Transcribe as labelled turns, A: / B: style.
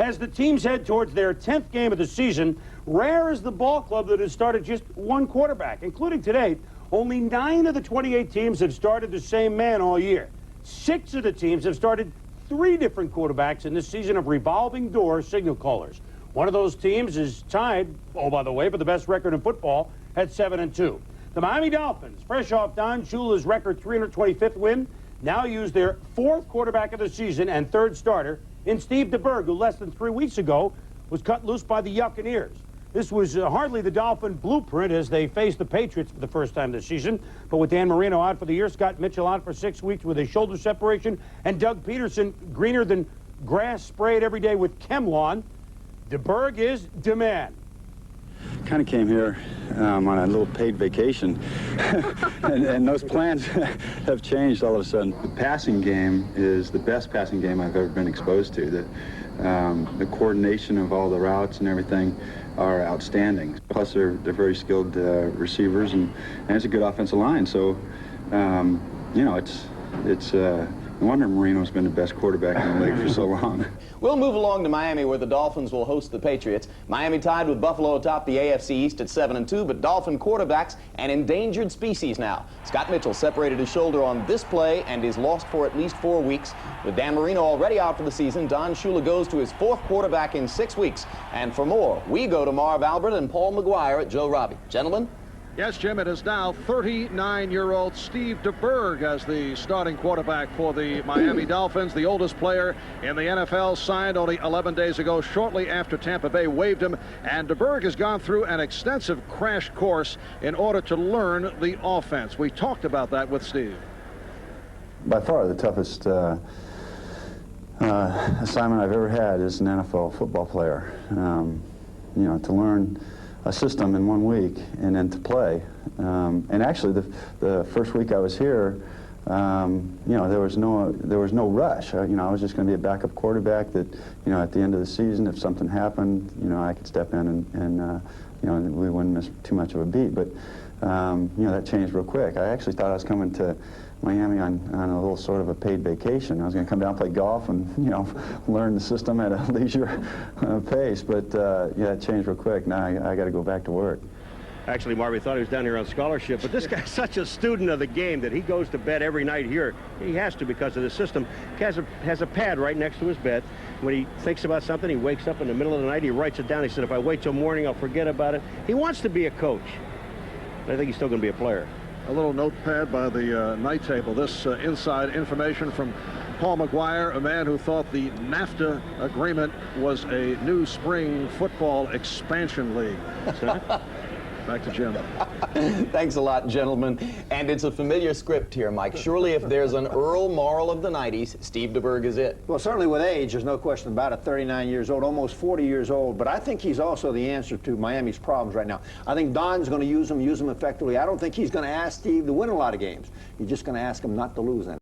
A: As the teams head towards their 10th game of the season, rare is the ball club that has started just one quarterback, including today. Only 9 of the 28 teams have started the same man all year. 6 of the teams have started 3 different quarterbacks in this season of revolving door signal callers. One of those teams is tied, oh, by the way, for the best record in football at 7-2. The Miami Dolphins, fresh off Don Shula's record 325th win, now use their 4th quarterback of the season and 3rd starter in Steve DeBerg, who less than 3 weeks ago was cut loose by the Buccaneers. This was hardly the Dolphin blueprint as they faced the Patriots for the first time this season. But with Dan Marino out for the year, Scott Mitchell out for 6 weeks with a shoulder separation, and Doug Peterson greener than grass sprayed every day with Chemlon, DeBerg is demand.
B: Kind of came here on a little paid vacation, and those plans have changed all of a sudden. The passing game is the best passing game I've ever been exposed to. The coordination of all the routes and everything are outstanding. Plus, they're very skilled receivers, and it's a good offensive line. So, you know, it's no wonder Marino's been the best quarterback in the league for so long.
C: We'll move along to Miami, where the Dolphins will host the Patriots. Miami tied with Buffalo atop the AFC East at 7-2, but Dolphin quarterback's an endangered species now. Scott Mitchell separated his shoulder on this play and is lost for at least 4 weeks. With Dan Marino already out for the season, Don Shula goes to his 4th quarterback in 6 weeks. And for more, we go to Marv Albert and Paul McGuire at Joe Robbie. Gentlemen?
D: Yes, Jim, it is now 39-year-old Steve DeBerg as the starting quarterback for the Miami Dolphins. The oldest player in the NFL, signed only 11 days ago, shortly after Tampa Bay waived him. And DeBerg has gone through an extensive crash course in order to learn the offense. We talked about that with Steve.
B: By far the toughest assignment I've ever had as an NFL football player. You know, to learn a system in 1 week and then to play. And actually, the first week I was here, you know, there was no rush. You know, I was just going to be a backup quarterback that, you know, at the end of the season, if something happened, you know, I could step in and you know, we wouldn't miss too much of a beat. But you know, that changed real quick. I actually thought I was coming to Miami on a little sort of a paid vacation. I was going to come down and play golf and, you know, learn the system at a leisure pace. But yeah, it changed real quick. Now I got to go back to work.
E: Actually, Marvy thought he was down here on scholarship, but this guy's such a student of the game that he goes to bed every night here. He has to because of the system. He has a pad right next to his bed. When he thinks about something, he wakes up in the middle of the night, he writes it down. He said, if I wait till morning, I'll forget about it. He wants to be a coach. But I think he's still going to be a player.
D: A little notepad by the night table. This inside information from Paul McGuire, a man who thought the NAFTA agreement was a new spring football expansion league. Back to Jim.
C: Thanks a lot, gentlemen. And it's a familiar script here, Mike. Surely if there's an Earl Morrall of the 90s, Steve DeBerg is it.
F: Well, certainly with age, there's no question about it. 39 years old, almost 40 years old. But I think he's also the answer to Miami's problems right now. I think Don's going to use him effectively. I don't think he's going to ask Steve to win a lot of games. He's just going to ask him not to lose any.